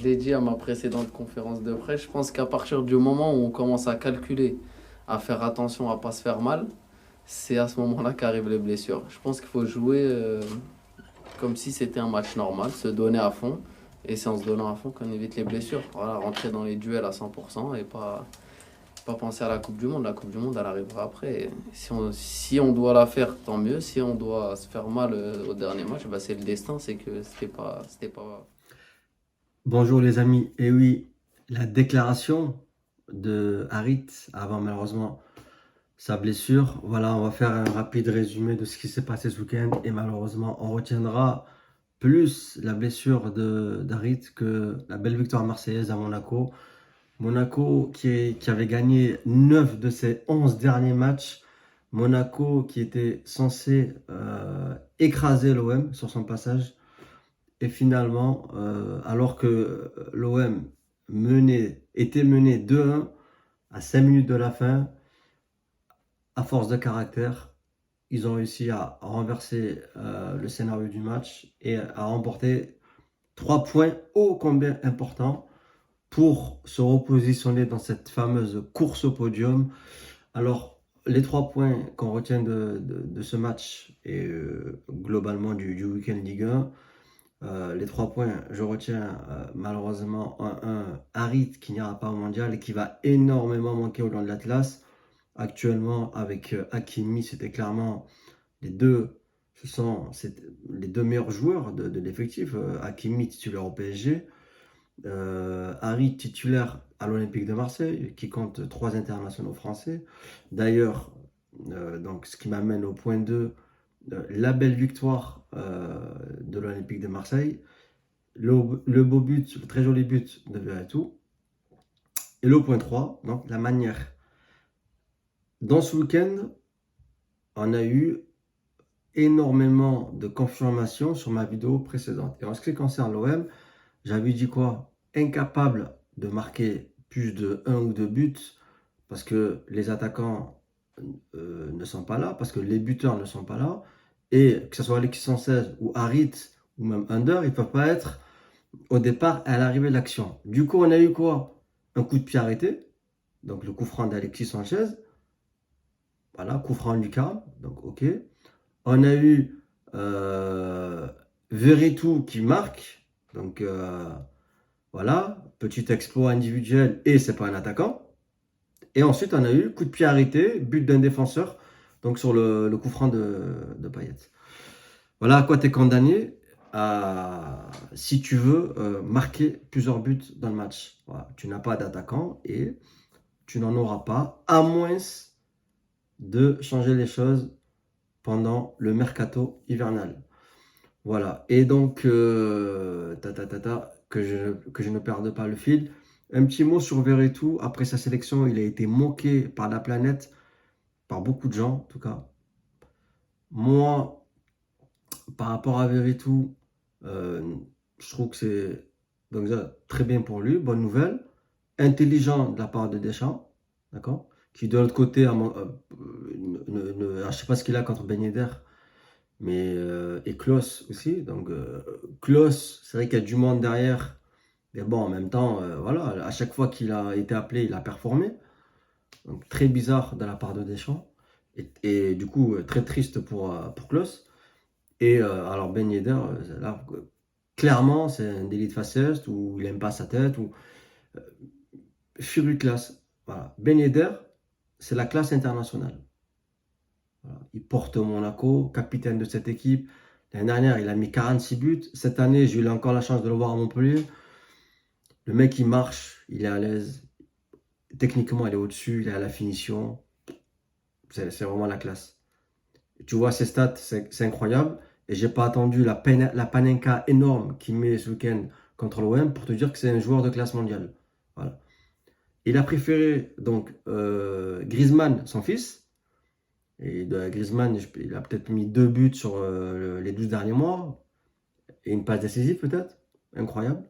je l'ai dit à ma précédente conférence de presse, je pense qu'à partir du moment où on commence à calculer, à faire attention à pas se faire mal, c'est à ce moment-là qu'arrivent les blessures. Je pense qu'il faut jouer comme si c'était un match normal, se donner à fond, et c'est en se donnant à fond qu'on évite les blessures. Voilà, rentrer dans les duels à 100% et pas penser à la Coupe du Monde. La Coupe du Monde, elle arrivera après. Et si on doit la faire, tant mieux. Si on doit se faire mal au dernier match, bah, c'est le destin, c'est que c'était pas. Bonjour les amis, et oui, la déclaration de Harit avant malheureusement sa blessure. Voilà, on va faire un rapide résumé de ce qui s'est passé ce week-end et malheureusement on retiendra plus la blessure de d'Harit que la belle victoire marseillaise à Monaco. Monaco qui avait gagné 9 de ses 11 derniers matchs. Monaco qui était censé écraser l'OM sur son passage. Et finalement, alors que l'OM était mené 2-1 à 5 minutes de la fin, à force de caractère, ils ont réussi à renverser le scénario du match et à remporter 3 points ô combien importants pour se repositionner dans cette fameuse course au podium. Alors, les 3 points qu'on retient de ce match et globalement du week-end Ligue 1, les 3 points, je retiens malheureusement un Harit qui n'ira pas au mondial et qui va énormément manquer au long de l'Atlas. Actuellement, avec Hakimi, c'était clairement les deux, les deux meilleurs joueurs de l'effectif. Hakimi titulaire au PSG, Harit titulaire à l'Olympique de Marseille, qui compte 3 internationaux français. D'ailleurs, donc, ce qui m'amène au point 2, la belle victoire de l'Olympique de Marseille. Le beau but, le très joli but de Verretou. Et le point 3, donc la manière. Dans ce week-end, on a eu énormément de confirmations sur ma vidéo précédente. Et en ce qui concerne l'OM, j'avais dit quoi? Incapable de marquer plus de 1 ou 2 buts parce que les attaquants ne sont pas là, parce que les buteurs ne sont pas là. Et que ce soit Alexis Sanchez ou Harit ou même Under, ils ne peuvent pas être au départ à l'arrivée de l'action. Du coup, on a eu quoi? Un coup de pied arrêté, donc le coup franc d'Alexis Sanchez. Voilà, coup franc Lucas, donc ok. On a eu Veretout qui marque, donc voilà, petit exploit individuel et c'est pas un attaquant. Et ensuite, on a eu coup de pied arrêté, but d'un défenseur, donc sur le coup franc de Payet. Voilà à quoi tu es condamné si tu veux marquer plusieurs buts dans le match. Voilà. Tu n'as pas d'attaquant et tu n'en auras pas, à moins de changer les choses pendant le mercato hivernal. Voilà. Et donc, que je ne perde pas le fil. Un petit mot sur Verretou. Après sa sélection, il a été moqué par la planète, par beaucoup de gens en tout cas. Moi, par rapport à Verretou, euh, je trouve que c'est donc ça, très bien pour lui, bonne nouvelle. Intelligent de la part de Deschamps, d'accord? Qui de l'autre côté, je ne sais pas ce qu'il a contre Ben Yedder, mais et Klose aussi. Donc Klose, c'est vrai qu'il y a du monde derrière, mais bon, en même temps, voilà, à chaque fois qu'il a été appelé, il a performé. Donc très bizarre de la part de Deschamps. Et du coup, très triste pour Klose. Et alors Ben Yedder, là, clairement, c'est un délit de faciès, ou il aime pas sa tête, ou euh, furieux de classe. Voilà. Ben Yedder, c'est la classe internationale. Voilà. Il porte Monaco, capitaine de cette équipe. L'année dernière, il a mis 46 buts. Cette année, j'ai eu encore la chance de le voir à Montpellier. Le mec, il marche, il est à l'aise. Techniquement, il est au-dessus, il est à la finition. C'est vraiment la classe. Tu vois ses stats, c'est incroyable. Et j'ai pas attendu la panenka énorme qu'il met ce week-end contre l'OM pour te dire que c'est un joueur de classe mondiale. Voilà. Il a préféré donc Griezmann, son fils. Et de Griezmann, il a peut-être mis 2 buts sur les 12 derniers mois. Et une passe décisive peut-être. Incroyable.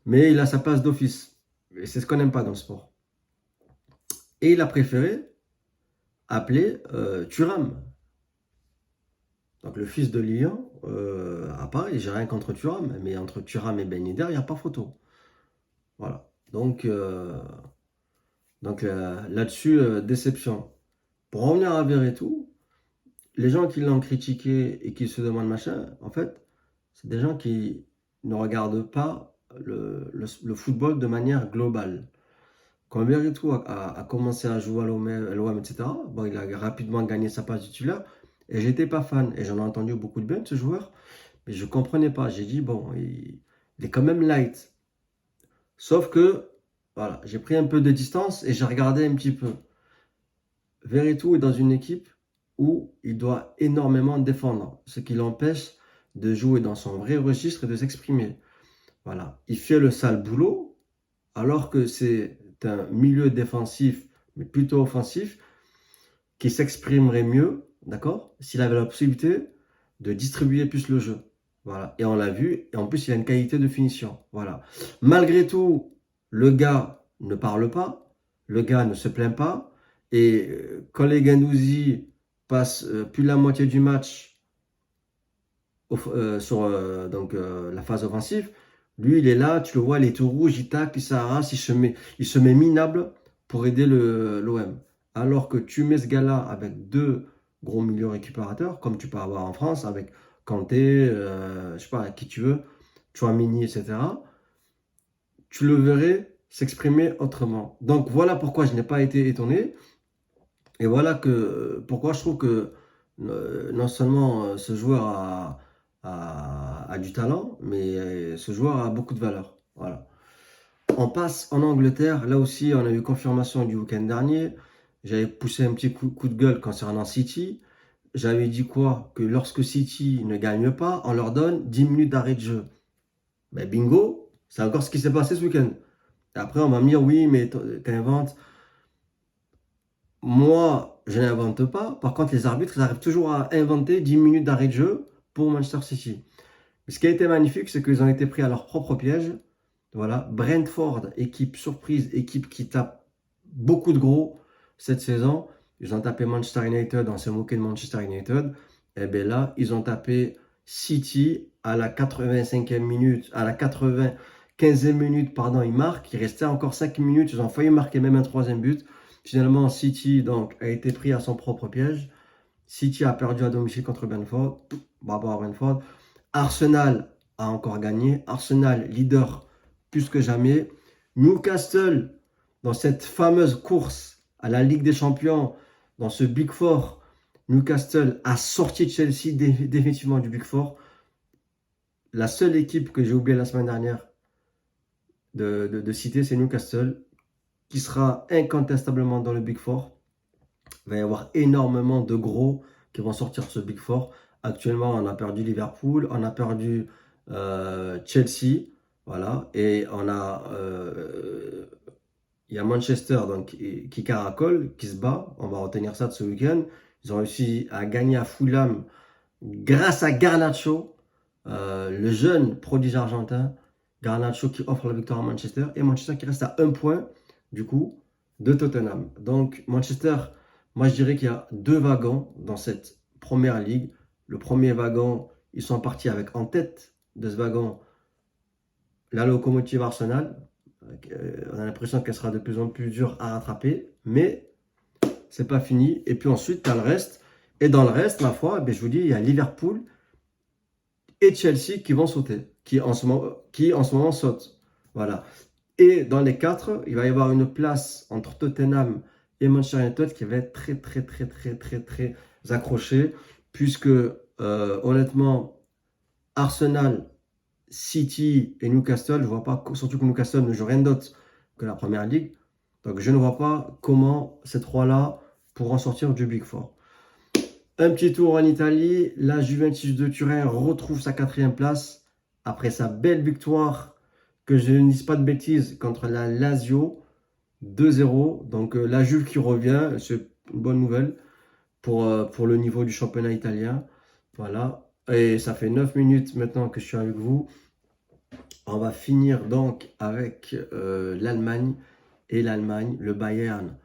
Mais il a sa place d'office. Et c'est ce qu'on n'aime pas dans le sport. Et il a préféré appeler Thuram. Donc le fils de Lyon, à Paris, j'ai rien contre Thuram, mais entre Thuram et Ben Yedder, il n'y a pas photo. Voilà. Donc là-dessus, déception. Pour revenir à Verretou, les gens qui l'ont critiqué et qui se demandent machin, en fait, c'est des gens qui ne regardent pas le football de manière globale. Quand Verretou a commencé à jouer à l'OM, etc., bon, il a rapidement gagné sa place de titulaire et j'étais pas fan. Et j'en ai entendu beaucoup de bien de ce joueur, mais je comprenais pas. J'ai dit, bon, il est quand même light. Sauf que, voilà, j'ai pris un peu de distance et j'ai regardé un petit peu. Verretou est dans une équipe où il doit énormément défendre, ce qui l'empêche de jouer dans son vrai registre et de s'exprimer. Voilà, il fait le sale boulot, alors que c'est un milieu défensif, mais plutôt offensif, qui s'exprimerait mieux, d'accord, s'il avait la possibilité de distribuer plus le jeu. Voilà, et on l'a vu, et en plus il a une qualité de finition. Voilà. Malgré tout, le gars ne parle pas, le gars ne se plaint pas, et quand les Guendouzi passent plus de la moitié du match sur la phase offensive, lui il est là, tu le vois, il est tout rouge, il tacle, il s'arrache, il se met minable pour aider l'OM. Alors que tu mets ce gars-là avec deux gros milieux récupérateurs, comme tu peux avoir en France, avec Kanté, je sais pas, qui tu veux, Chouamini, etc., tu le verrais s'exprimer autrement. Donc voilà pourquoi je n'ai pas été étonné. Et voilà pourquoi je trouve que non seulement ce joueur a du talent, mais ce joueur a beaucoup de valeur. Voilà. On passe en Angleterre. Là aussi, on a eu confirmation du week-end dernier. J'avais poussé un petit coup de gueule concernant City. J'avais dit quoi? Que lorsque City ne gagne pas, on leur donne 10 minutes d'arrêt de jeu. Ben bingo, c'est encore ce qui s'est passé ce week-end. Et après, on va me dire, oui, mais t'inventes. Moi, je n'invente pas. Par contre, les arbitres, ils arrivent toujours à inventer 10 minutes d'arrêt de jeu pour Manchester City. Mais ce qui a été magnifique, c'est qu'ils ont été pris à leur propre piège. Voilà. Brentford, équipe surprise, équipe qui tape beaucoup de gros cette saison. Ils ont tapé Manchester United, on s'est moqué de Manchester United. Et bien là, ils ont tapé City à la 85e minute, à la 95e minute, pardon, ils marquent. Il restait encore 5 minutes, ils ont failli marquer même un troisième but. Finalement, City donc, a été pris à son propre piège. City a perdu à domicile contre Brentford. Bravo à Brentford. Arsenal a encore gagné. Arsenal, leader plus que jamais. Newcastle, dans cette fameuse course à la Ligue des Champions, dans ce Big Four, Newcastle a sorti Chelsea définitivement du Big Four. La seule équipe que j'ai oubliée la semaine dernière de citer, c'est Newcastle, qui sera incontestablement dans le Big Four. Il va y avoir énormément de gros qui vont sortir de ce Big Four. Actuellement, on a perdu Liverpool, on a perdu Chelsea, voilà, et il y a Manchester donc, qui caracole, qui se bat. On va retenir ça de ce week-end. Ils ont réussi à gagner à Fulham grâce à Garnacho, le jeune prodige argentin. Garnacho qui offre la victoire à Manchester, et Manchester qui reste à 1 point du coup de Tottenham. Donc Manchester, moi je dirais qu'il y a deux wagons dans cette première ligue. Le premier wagon, ils sont partis avec en tête de ce wagon la locomotive Arsenal. On a l'impression qu'elle sera de plus en plus dure à rattraper, mais c'est pas fini. Et puis ensuite, tu as le reste. Et dans le reste, ma foi, je vous dis, il y a Liverpool et Chelsea qui vont sauter, qui en ce moment sautent. Voilà. Et dans les quatre, il va y avoir une place entre Tottenham et Manchester United qui va être très, très, très, très, très, très accrochée, puisque honnêtement, Arsenal, City et Newcastle, je ne vois pas, surtout que Newcastle ne joue rien d'autre que la première ligue. Donc je ne vois pas comment ces trois-là pourront sortir du Big Four. Un petit tour en Italie, la Juventus de Turin retrouve sa 4e place après sa belle victoire, que je ne dise pas de bêtises, contre la Lazio, 2-0. Donc la Juve qui revient, c'est une bonne nouvelle pour le niveau du championnat italien. Voilà, et ça fait 9 minutes maintenant que je suis avec vous. On va finir donc avec l'Allemagne, le Bayern.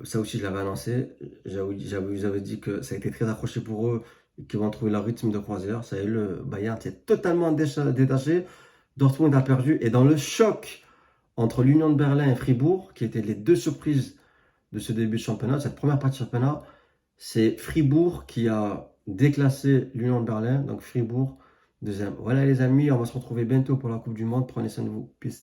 Ça aussi, je l'avais annoncé. J'avais dit que ça a été très accroché pour eux. et qui vont trouver leur rythme de croisière. Ça y est, le Bayern s'est totalement détaché. Dortmund a perdu. Et dans le choc entre l'Union de Berlin et Fribourg, qui étaient les deux surprises de ce début de championnat, cette première partie de championnat, c'est Fribourg qui a déclassé l'Union de Berlin. Donc Fribourg, deuxième. Voilà les amis, on va se retrouver bientôt pour la Coupe du Monde. Prenez soin de vous. Peace.